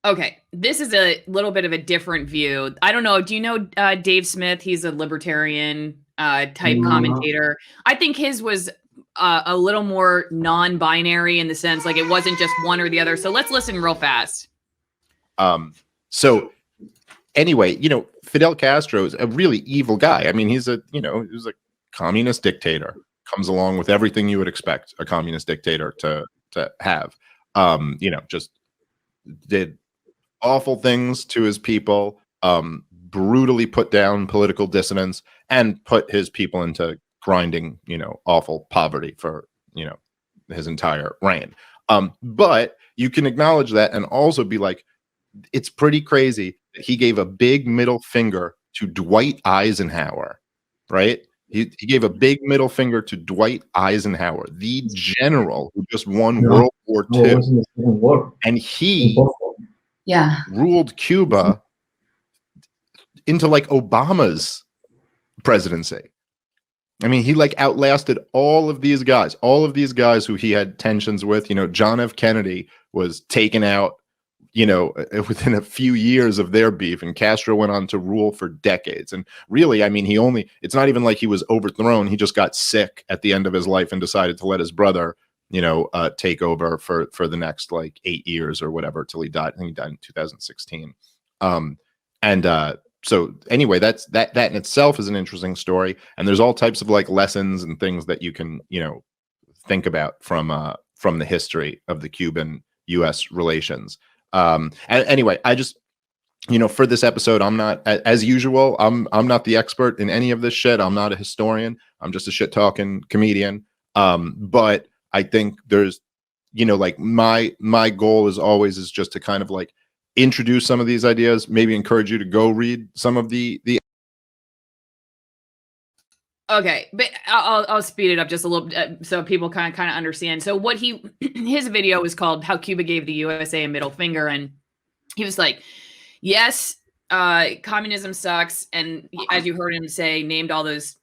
Okay, this is a little bit of a different view. I don't know. Do you know Dave Smith? He's a libertarian type commentator. I think his was a little more non-binary in the sense like it wasn't just one or the other. So let's listen real fast. So anyway, Fidel Castro is a really evil guy. I mean, he's a communist dictator. Comes along with everything you would expect a communist dictator to have. Just did awful things to his people, brutally put down political dissidents, and put his people into grinding, awful poverty for, his entire reign. But you can acknowledge that and also be like, it's pretty crazy that he gave a big middle finger to Dwight Eisenhower, right? He gave a big middle finger to Dwight Eisenhower, the general who just won World War II. And he ruled Cuba into like Obama's presidency. I mean, he like outlasted all of these guys who he had tensions with. John F. Kennedy was taken out, within a few years of their beef, and Castro went on to rule for decades. And really, I mean, it's not even like he was overthrown. He just got sick at the end of his life and decided to let his brother, take over for the next like 8 years or whatever till he died. I think he died in 2016. So anyway, that in itself is an interesting story. And there's all types of like lessons and things that you can, think about from the history of the Cuban-U.S. relations. And anyway, I just, for this episode, I'm not, as usual, I'm not the expert in any of this shit. I'm not a historian. I'm just a shit talking comedian. But I think there's, like my goal is just to kind of like introduce some of these ideas, maybe encourage you to go read some of the. Okay, but I'll speed it up just a little so people kind of understand. So what his video was called "How Cuba Gave the USA a Middle Finger," and he was like, "Yes, communism sucks," and as you heard him say, named all those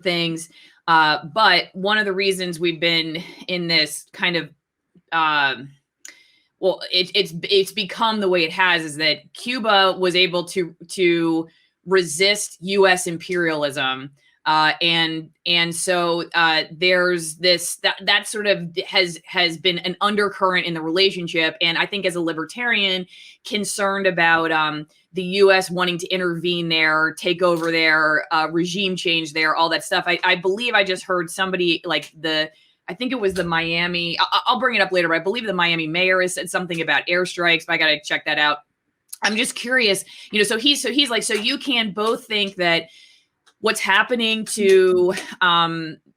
things. But one of the reasons we've been in this kind of it's become the way it has is that Cuba was able to resist U.S. imperialism. And so there's this that sort of has been an undercurrent in the relationship, and I think as a libertarian concerned about the U.S. wanting to intervene there, take over there, regime change there, all that stuff. I believe I just heard somebody like I think it was the Miami. I'll bring it up later, but I believe the Miami mayor has said something about airstrikes. But I got to check that out. I'm just curious, so he's like, so you can both think that what's happening to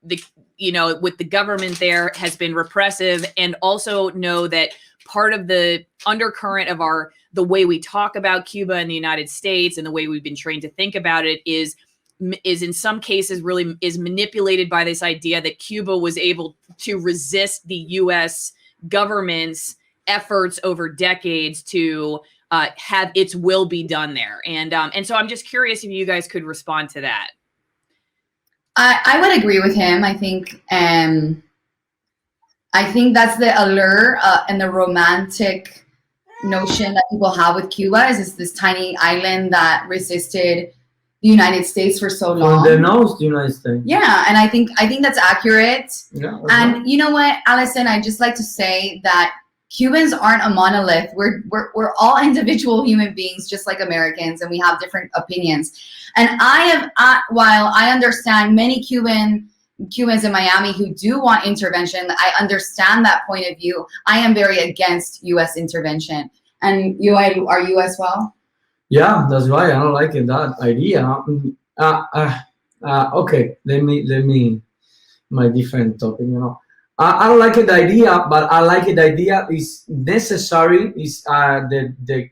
with the government there has been repressive, and also know that part of the undercurrent of the way we talk about Cuba in the United States and the way we've been trained to think about it is in some cases really is manipulated by this idea that Cuba was able to resist the U.S. government's efforts over decades to have its will be done there. And so I'm just curious if you guys could respond to that. I would agree with him. I think that's the allure and the romantic notion that people have with Cuba is this tiny island that resisted the United States for so long. They know the United States. Yeah, and I think that's accurate. Yeah, and you know what, Allison, I just like to say that Cubans aren't a monolith. We're all individual human beings, just like Americans, and we have different opinions. And while I understand many Cubans in Miami who do want intervention, I understand that point of view. I am very against U.S. intervention. And Yoel, are you as well? Yeah, that's right. I don't like that idea. Okay, let me my different topic. I don't like the idea, but I like the idea is necessary. Is the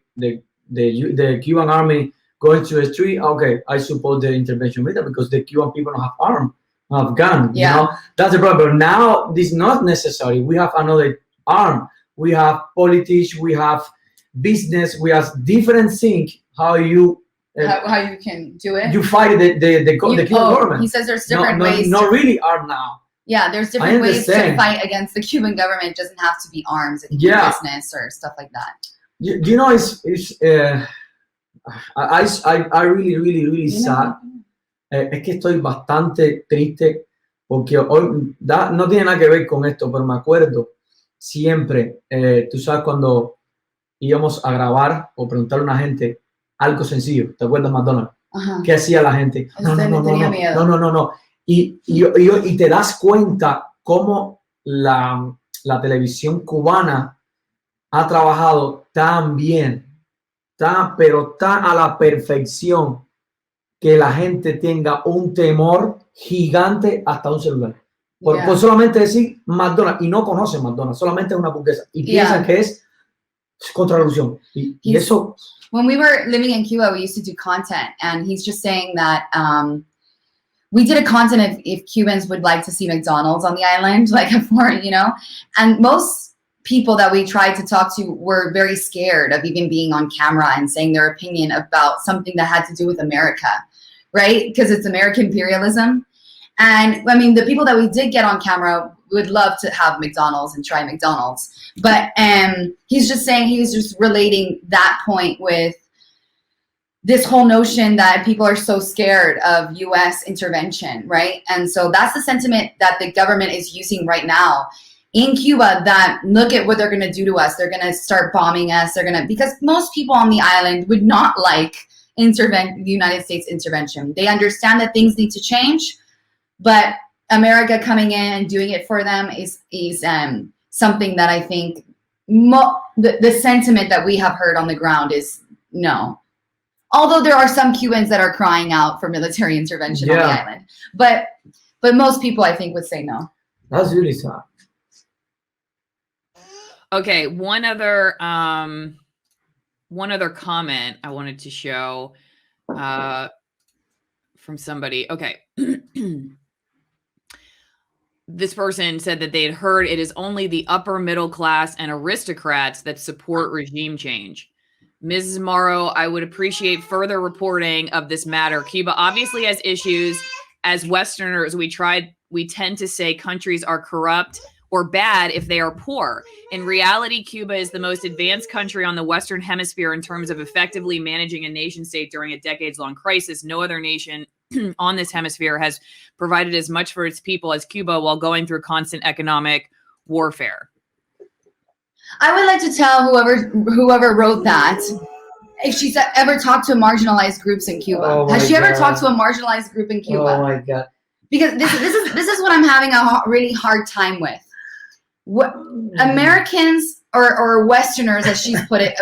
Cuban army going to the street? Okay, I support the intervention with that because the Cuban people don't have arms, have guns. Yeah. That's the problem. Now this is not necessary. We have another arm. We have politics. We have business. We have different things. How you can do it? You fight the Cuban government. He says there's different ways. Not really armed now. Yeah, there's different ways to fight against the Cuban government. It doesn't have to be arms. It can be business or stuff like that. you know, I really sad. Es que estoy bastante triste porque hoy no tiene nada que ver con esto, pero me acuerdo siempre, tú sabes, cuando íbamos a grabar o preguntarle a una gente algo sencillo, ¿te acuerdas, McDonald's? Ajá. ¿Qué hacía la gente? No. Y te das cuenta cómo la televisión cubana ha trabajado tan bien, pero tan a la perfección, que la gente tenga un temor gigante hasta un celular. Por solamente decir McDonald's, y no conocen McDonald's, solamente es una hamburguesa. Y piensan que es contrarrevolución. Y eso... When we were living in Cuba, we used to do content, and he's just saying that we did a content if Cubans would like to see McDonald's on the island, like a foreign, you know, and most people that we tried to talk to were very scared of even being on camera and saying their opinion about something that had to do with America, right? Because it's American imperialism. And I mean, the people that we did get on camera would love to have McDonald's and try McDonald's. But he's just saying, he was just relating that point with this whole notion that people are so scared of US intervention, right? And so that's the sentiment that the government is using right now in Cuba, that look at what they're gonna do to us. They're gonna start bombing us. Because most people on the island would not like the United States intervention. They understand that things need to change, but America coming in and doing it for them is something that I think the sentiment that we have heard on the ground is no. Although there are some Cubans that are crying out for military intervention on the island, but most people I think would say no. That's really sad. Okay, one other comment I wanted to show from somebody. Okay. This person said that they had heard it is only the upper middle class and aristocrats that support regime change. Mrs. Morrow, I would appreciate further reporting of this matter. Cuba obviously has issues. As Westerners, we tend to say countries are corrupt or bad if they are poor. In reality, Cuba is the most advanced country on the Western Hemisphere in terms of effectively managing a nation state during a decades-long crisis. No other nation on this hemisphere has provided as much for its people as Cuba while going through constant economic warfare. I would like to tell whoever wrote that, if she's ever talked to marginalized groups in Cuba. Has she ever talked to a marginalized group in Cuba? Oh my God. Because this is what I'm having a really hard time with. What Americans or Westerners, as she's put it,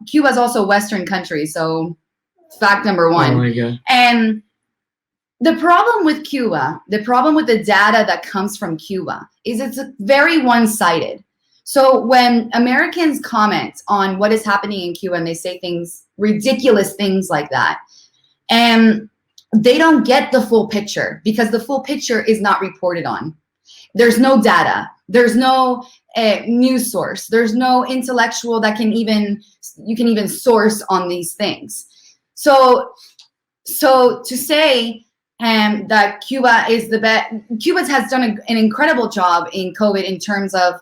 Cuba's also a Western country, so fact number one. Oh my God. And the problem with Cuba, the problem with the data that comes from Cuba is it's very one-sided. So when Americans comment on what is happening in Cuba and they say things, ridiculous things like that, and they don't get the full picture because the full picture is not reported on. There's no data. There's no news source. There's no intellectual that you can even source on these things. So to say that Cuba is the best, Cuba has done an incredible job in COVID in terms of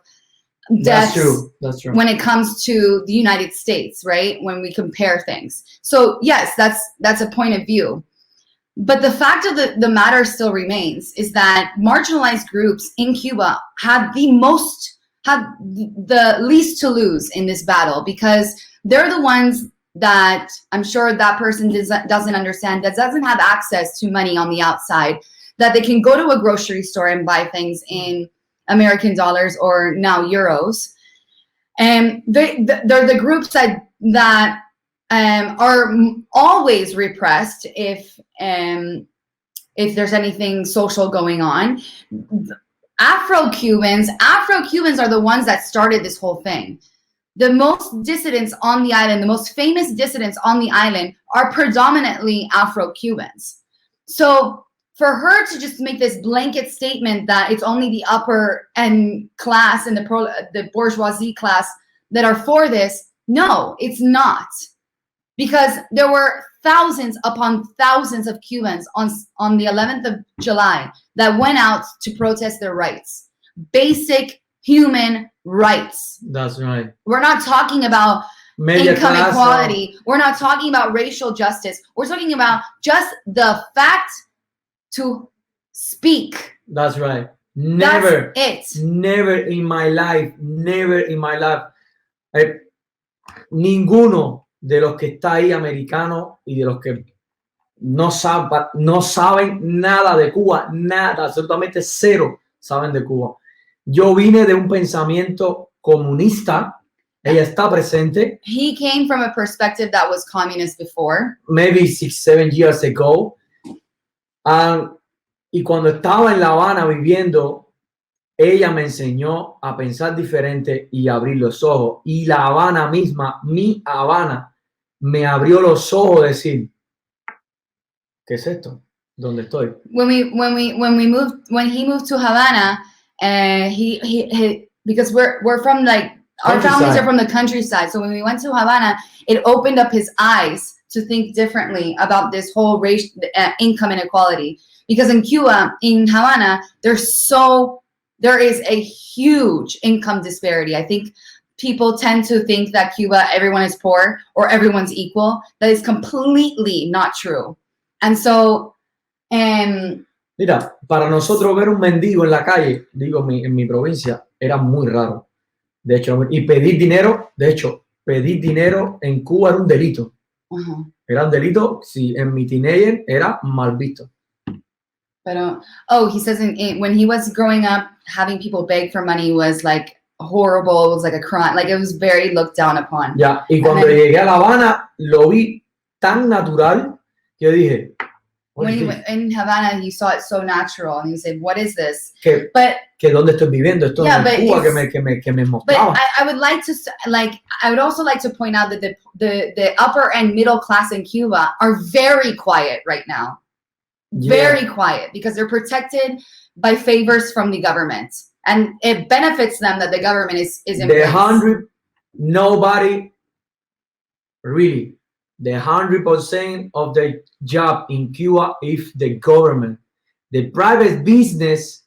deaths. That's true. When it comes to the United States, right? When we compare things. So yes, that's a point of view. But the fact of the matter still remains is that marginalized groups in Cuba had the least to lose in this battle, because they're the ones that I'm sure that person doesn't understand, that doesn't have access to money on the outside, that they can go to a grocery store and buy things in American dollars or now euros. And they're the groups that are always repressed if there's anything social going on. Afro-Cubans are the ones that started this whole thing. The most dissidents on the island, the most famous dissidents on the island are predominantly Afro-Cubans. So for her to just make this blanket statement that it's only the upper end class and the bourgeoisie class that are for this, no, it's not. Because there were thousands upon thousands of Cubans on the 11th of July that went out to protest their rights. Basic human rights. That's right. We're not talking about income equality. We're not talking about racial justice. We're talking about just the fact to speak. That's right. Never. That's it. Never in my life. Ninguno de los que está ahí americano y de los que no saben nada de Cuba, nada, absolutamente cero saben de Cuba. Yo vine de un pensamiento comunista. Ella está presente. He came from a perspective that was communist before. Maybe 6-7 years ago. Y cuando estaba en La Habana viviendo, ella me enseñó a pensar diferente y abrir los ojos. Y La Habana misma, mi Habana, me abrió los ojos a decir, ¿qué es esto? ¿Dónde estoy? When he moved to Havana, because we're from like, our families are from the countryside. So when we went to Havana, it opened up his eyes to think differently about this whole race, income inequality. Because in Cuba, in Havana, there is a huge income disparity. I think people tend to think that Cuba, everyone is poor or everyone's equal. That is completely not true. And so, mira, para nosotros ver un mendigo en la calle, digo, en mi provincia, era muy raro. De hecho, y pedir dinero en Cuba era un delito. Era un delito, si en mi teenager era mal visto. But he says when he was growing up, having people beg for money was like horrible. It was like a crime. Like it was very looked down upon. Ya, y cuando llegué a La Habana, lo vi tan natural que yo dije. When he went in Havana, he saw it so natural, and he said, "What is this?" Que dónde estoy viviendo, esto es Cuba que me mostraba. But I would like to I would also like to point out that the upper and middle class in Cuba are very quiet right now. Very quiet because they're protected by favors from the government, and it benefits them that the government is in place. Nobody really. The 100% of the job in Cuba is the government. The private business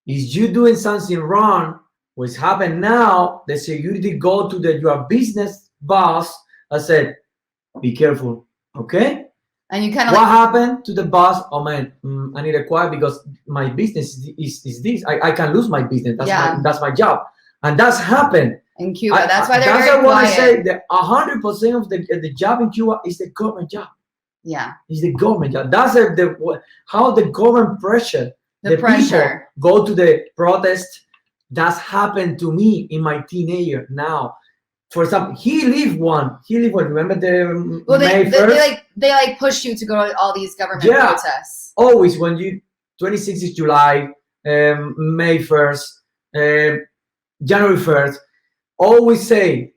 is you doing something wrong. What's happened now? The security go to your business boss and said, "Be careful, okay?" And you kind of what happened to the boss? Oh man, I need a quiet because my business is this. I can lose my business. That's my job, and that's happened. In Cuba, that's why they're very quiet. That's what I say. That 100% of the job in Cuba is the government job. Yeah, it's the government job. That's how the government pressure the pressure people go to the protest. That's happened to me in my teenager. Now, for example, he lived one. Remember the May 1st? They push you to go to all these government protests. Always when 26th is July, May 1st, January 1st. Always say,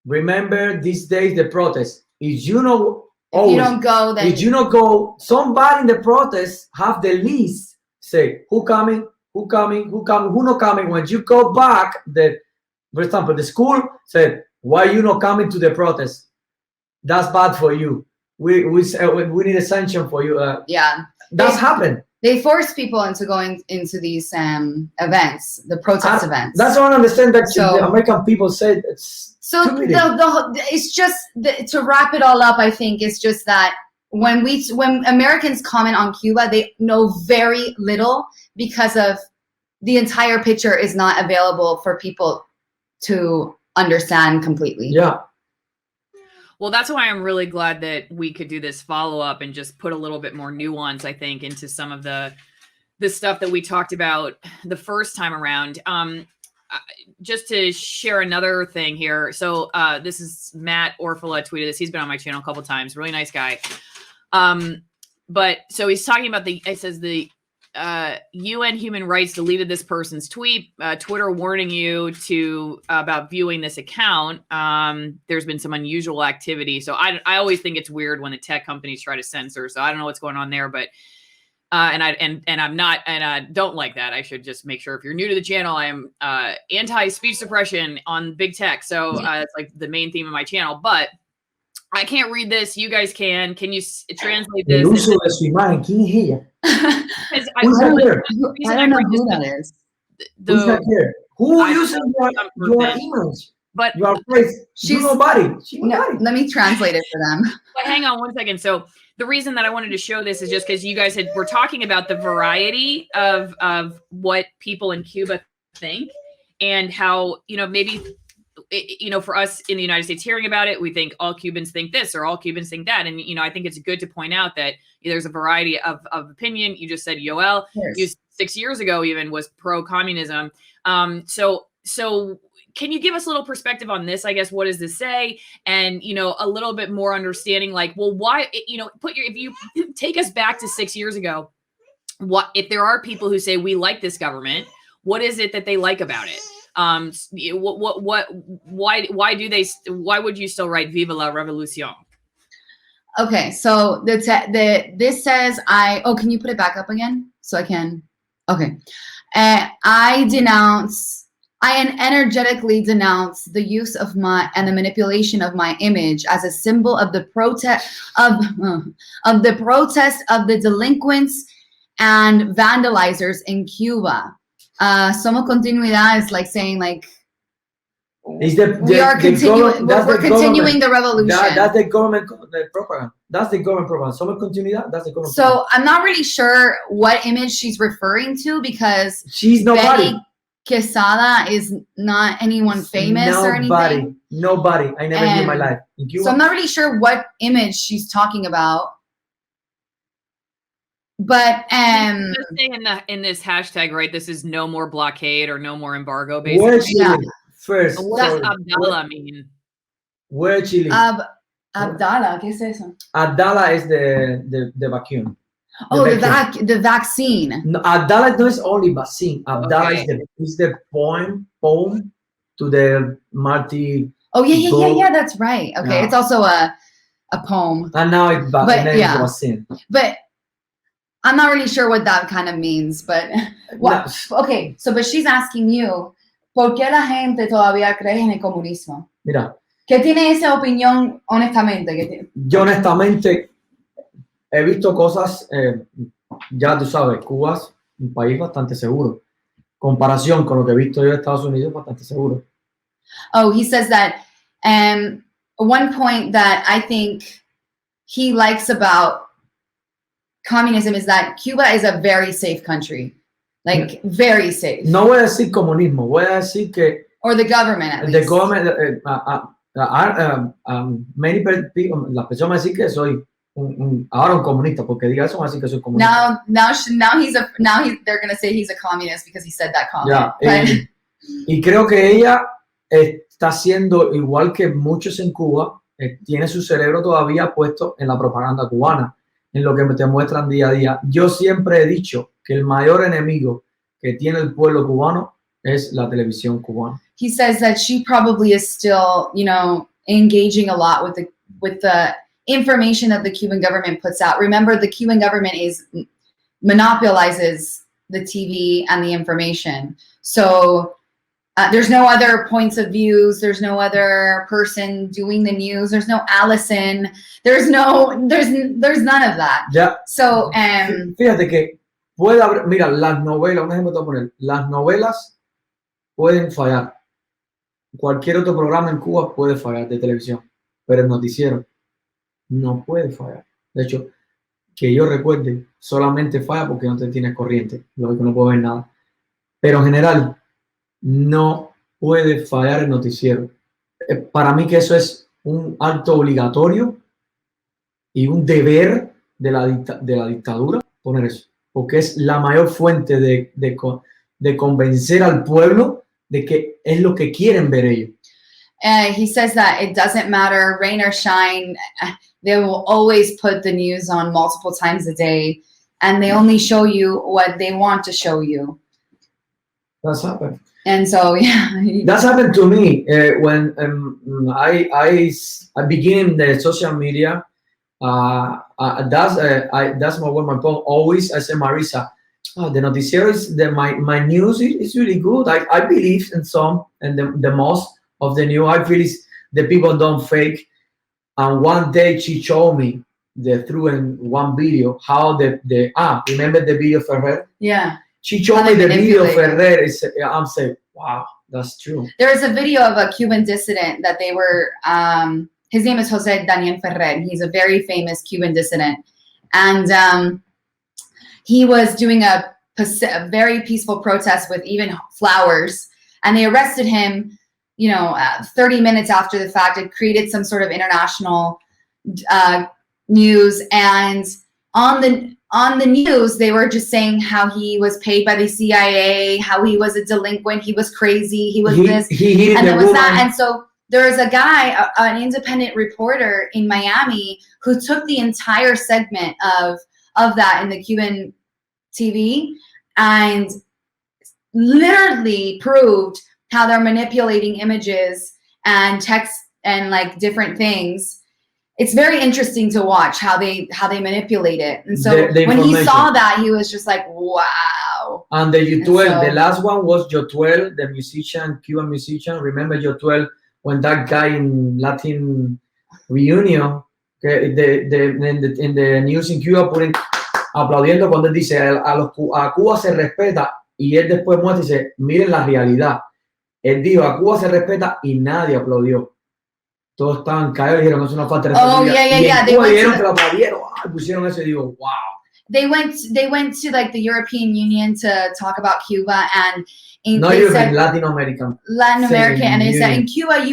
remember these days the protest. If you don't go, then if you don't go, somebody in the protest have the list. Say who coming, who not coming. When you go back, for example, the school said, why you not coming to the protest? That's bad for you. We need a sanction for you. That's happened. They force people into going into these events, the protest events. That's what I understand. That the American people said it's it's just to wrap it all up. I think it's just that when Americans comment on Cuba, they know very little because of the entire picture is not available for people to understand completely. Yeah. Well, that's why I'm really glad that we could do this follow-up and just put a little bit more nuance, I think, into some of the stuff that we talked about the first time around. Just to share another thing here. So this is Matt Orfala tweeted this. He's been on my channel a couple of times. Really nice guy. But so he's talking about it says the UN Human Rights deleted this person's tweet. Twitter warning you about viewing this account. There's been some unusual activity. So I always think it's weird when the tech companies try to censor. So I don't know what's going on there, but I don't like that. I should just make sure if you're new to the channel, I am anti-speech suppression on big tech. So it's like the main theme of my channel, but I can't read this. You guys can. Can you translate this? El uso de su imagen. ¿Quién es ella? I don't know who that is. Who uses your emails? But you are crazy. She's nobody. No, let me translate it for them. But hang on one second. So the reason that I wanted to show this is just because you guys were talking about the variety of what people in Cuba think, and how, you know, maybe, you know, for us in the United States hearing about it, we think all Cubans think this or all Cubans think that. And, you know, I think it's good to point out that there's a variety of opinion. You just said Yoel, you 6 years ago even was pro-communism. So can you give us a little perspective on this? I guess, what does this say? And, you know, a little bit more understanding, like, well, why, you know, if you take us back to 6 years ago, what, if there are people who say we like this government, what is it that they like about it? Why would you still write Viva la Revolución? Okay, so this says can you put it back up again so I can? Okay, I energetically denounce the use of and the manipulation of my image as a symbol of the protest of the delinquents and vandalizers in Cuba. Somos continuidad is like saying, like, we're continuing the revolution. That's the government propaganda. That's the government propaganda. Somos continuidad. That's the government. So I'm not really sure what image she's referring to, because she's nobody. Betty Quesada is not anyone famous or anything. Nobody. I never knew in my life. In Cuba. So I'm not really sure what image she's talking about. But let's say in this hashtag, right? This is no more blockade or no more embargo, basically. Where's Chile? First. What does Abdallah mean? Where Chile? Abdallah, ¿qué es eso? Abdallah is the vacuum. The vaccine. No, Abdallah no is only vaccine. Abdallah is the poem to the Marty. Oh yeah, that's right. Okay, it's also a poem. And now it's vaccine. But I'm not really sure what that kind of means, but okay, so but she's asking you, ¿por qué la gente todavía cree en el comunismo? Mira. ¿Qué tiene esa opinión, honestamente? Yo honestamente he visto cosas, ya tú sabes, Cuba es un país bastante seguro. Comparación con lo que he visto yo en Estados Unidos, bastante seguro. Oh, he says that one point that I think he likes about communism is that Cuba is a very safe country, like very safe. No voy a decir comunismo, voy a decir que. Or the government, at least. The government, many people, las personas dicen que soy ahora un comunista, porque diga eso, así que soy comunista. Now they're gonna say he's a communist because he said that comment. Yeah, y creo que ella está haciendo igual que muchos en Cuba, tiene su cerebro todavía puesto en la propaganda cubana, en lo que te muestran día a día. Yo siempre he dicho que el mayor enemigo que tiene el pueblo cubano es la televisión cubana. He says that she probably is still, you know, engaging a lot with the information that the Cuban government puts out. Remember, the Cuban government monopolizes the TV and the information. So there's no other points of views. There's no other person doing the news. There's no Allison. There's none of that. Yeah. So, fíjate que puede haber, mira, las novelas, un ejemplo te voy a poner, las novelas pueden fallar. Cualquier otro programa en Cuba puede fallar de televisión, pero el noticiero no puede fallar. De hecho, que yo recuerde, solamente falla porque no te tienes corriente, lo que no puedo ver nada. Pero en general, no puede fallar el noticiero. Para mí que eso es un acto obligatorio y un deber de la dictadura poner eso, porque es la mayor fuente de convencer al pueblo de que es lo que quieren ver ellos. He says that it doesn't matter, rain or shine, they will always put the news on multiple times a day, and they only show you what they want to show you. That's happened. And so, yeah. That's happened to me when I begin the social media. That's what my phone always. I say, Marisa, the noticiero is my news is really good. I believe in some, and the most of the news I feel is the people don't fake. And one day she showed me through in one video how remember the video Ferrer? Yeah. She showed me the video Ferrer. I'm saying, Wow, that's true. There is a video of a Cuban dissident that they were, his name is Jose Daniel Ferrer. He's a very famous Cuban dissident. And he was doing a very peaceful protest with even flowers. And they arrested him, 30 minutes after the fact. It created some sort of international news. And on the news, they were just saying how he was paid by the CIA, how he was a delinquent, he was crazy, he was this, and there was that. And so there was a guy, an independent reporter in Miami, who took the entire segment of that in the Cuban TV and literally proved how they're manipulating images and text and like different things. It's very interesting to watch how they manipulate it. And so when he saw that, he was just like, wow. And the Yoel, the last one was Yoel, the musician, Cuban musician. Remember Yoel, when that guy in Latin reunion, in the news in Cuba, aplaudiendo cuando él dice, a Cuba se respeta, y él después muestra y dice, miren la realidad. Él dijo, a Cuba se respeta, y nadie aplaudió. Todos estaban caídos y dijeron que es una falta de respeto. Yeah. They vieron que lo aplaudieron, pusieron eso y digo, wow. They went to like the European Union to talk about Cuba, and Latin American, and they said in Cuba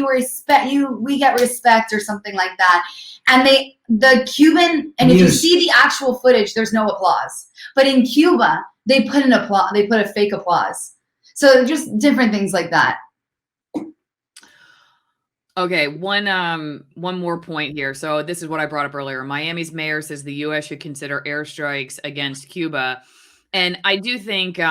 we get respect or something like that. And the Cuban, and if you see the actual footage, there's no applause. But in Cuba, they put a fake applause. So just different things like that. Okay, one more point here. So this is what I brought up earlier. Miami's mayor says the U.S. should consider airstrikes against Cuba. And I do think,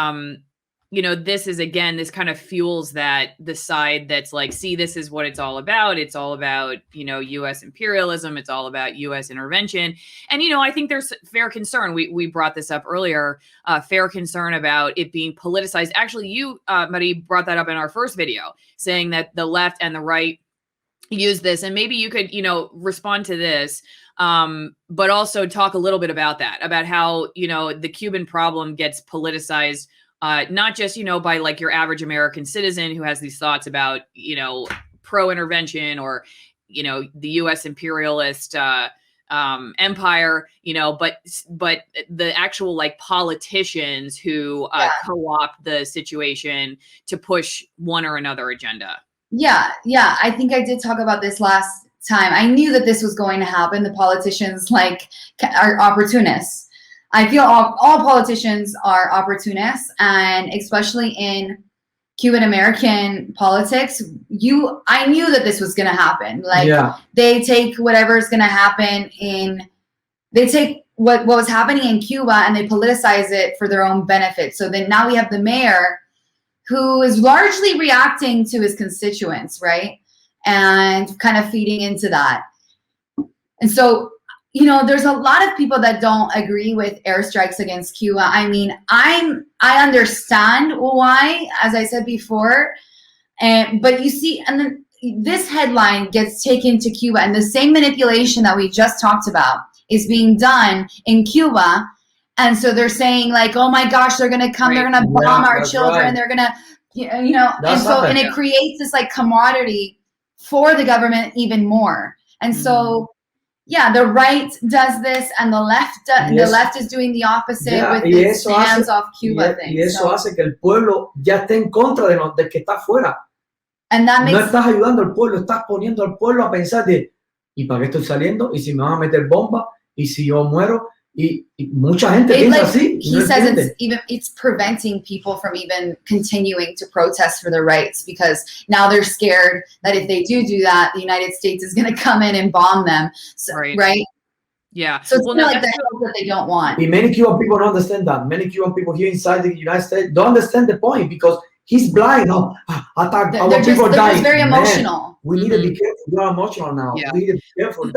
this is, again, this kind of fuels the side that's like, see, this is what it's all about. It's all about, U.S. imperialism. It's all about U.S. intervention. And, I think there's fair concern. We brought this up earlier, fair concern about it being politicized. Actually, you, Marie, brought that up in our first video, saying that the left and the right use this, and maybe you could, respond to this, but also talk a little bit about that, about how, the Cuban problem gets politicized, not just, by like your average American citizen who has these thoughts about, pro-intervention or, the U.S. imperialist empire, but the actual like politicians who co-opt the situation to push one or another agenda. Yeah. I think I did talk about this last time. I knew that this was going to happen. The politicians are opportunists. I feel all politicians are opportunists, and especially in Cuban American politics, I knew that this was going to happen. They take whatever's going to happen they take what was happening in Cuba and they politicize it for their own benefit. So then now we have the mayor who is largely reacting to his constituents, right? And kind of feeding into that. And so, there's a lot of people that don't agree with airstrikes against Cuba. I mean, I understand why, as I said before, but you see, and then this headline gets taken to Cuba, and the same manipulation that we just talked about is being done in Cuba. And so they're saying like, oh my gosh, they're going to come, they're going to bomb our children. Right. They're going to, and it creates this like camaraderie for the government even more. And so, the right does this and the left is doing the opposite with this hands off Cuba thing. Y eso hace que el pueblo ya esté en contra del que está afuera. And that makes, no estás ayudando al pueblo, estás poniendo al pueblo a pensar ¿y para qué estoy saliendo? ¿Y si me van a meter bomba? ¿Y si yo muero? Y mucha gente piensa así. He says it's preventing people from even continuing to protest for their rights, because now they're scared that if they do that, the United States is going to come in and bomb them. So, right? Yeah. So it's like the help that they don't want. And many Cuban people don't understand that. Many Cuban people here inside the United States don't understand the point, because he's blind. Attack our people dying. They're just very emotional. Man, we need to be careful. We are emotional now. Yeah. We need to be careful.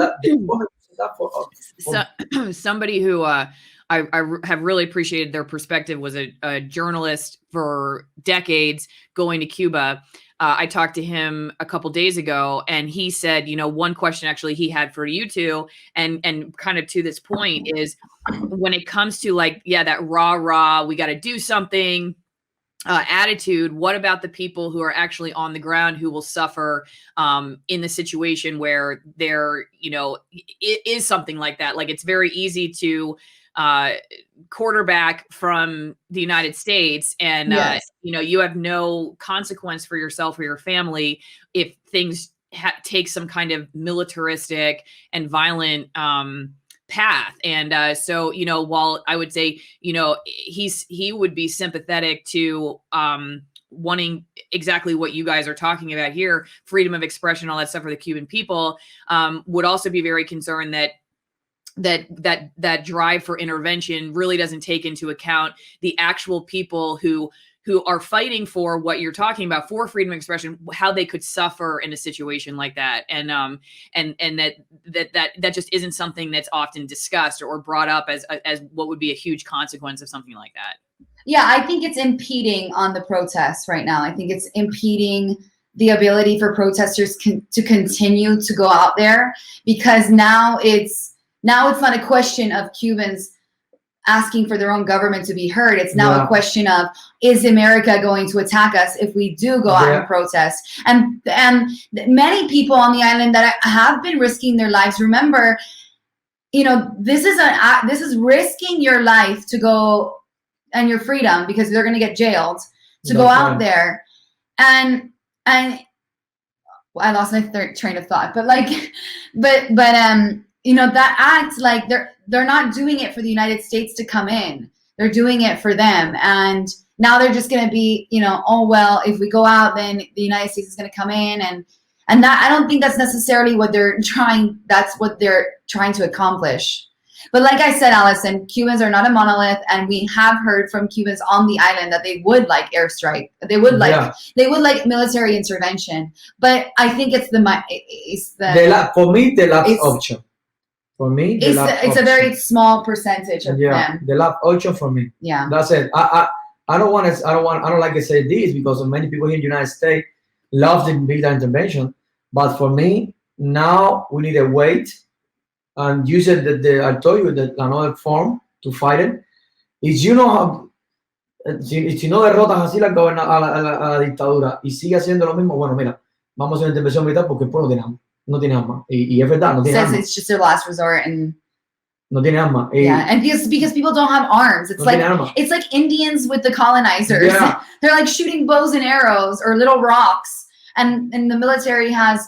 Somebody who I have really appreciated their perspective was a journalist for decades going to Cuba. I talked to him a couple days ago, and he said, one question actually he had for you two, and kind of to this point, is when it comes to that rah, we got to do something. attitude, what about the people who are actually on the ground who will suffer in the situation where there, you know, it is something like that? Like, it's very easy to quarterback from the United States, and Yes. you know, you have no consequence for yourself or your family if things take some kind of militaristic and violent path. And so, you know, while I would say, you know, he would be sympathetic to wanting exactly what you guys are talking about here, freedom of expression, all that stuff for the Cuban people, would also be very concerned that drive for intervention really doesn't take into account the actual people who are fighting for what you're talking about, for freedom of expression, how they could suffer in a situation like that. And that just isn't something that's often discussed or brought up as what would be a huge consequence of something like that. Yeah, I think it's impeding on the protests right now. I think it's impeding the ability for protesters to continue to go out there, because now it's not a question of Cubans asking for their own government to be heard. It's now a question of, is America going to attack us if we do go out and protest? And many people on the island that have been risking their lives. Remember, you know, this is risking your life to go, and your freedom, because they're going to get jailed, to go out there. And well, I lost my train of thought, but you know, that act, like, they're not doing it for the United States to come in. They're doing it for them. And now they're just going to be, you know, oh, well, if we go out, then the United States is going to come in. And that, I don't think that's necessarily what that's what they're trying to accomplish. But like I said, Allison, Cubans are not a monolith, and we have heard from Cubans on the island that they would like airstrike. They would like military intervention. But I think it's for me, the last option. For me, it's a very small percentage of them. The last option for me. Yeah, that's it. I don't like to say this, because many people here in the United States love the military intervention. But for me, now we need to wait and use it. I told you that another form to fight it is, you know, how si no derrotas así a la dictadura y sigue haciendo lo mismo, bueno, mira, vamos a hacer una intervención militar porque el pueblo no tiene armas. Y es verdad, no tiene armas. It's just their last resort, and no tiene armas. Yeah, and because people don't have arms. It's like Indians with the colonizers. Yeah. They're like shooting bows and arrows or little rocks, and the military has,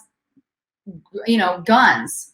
you know, guns.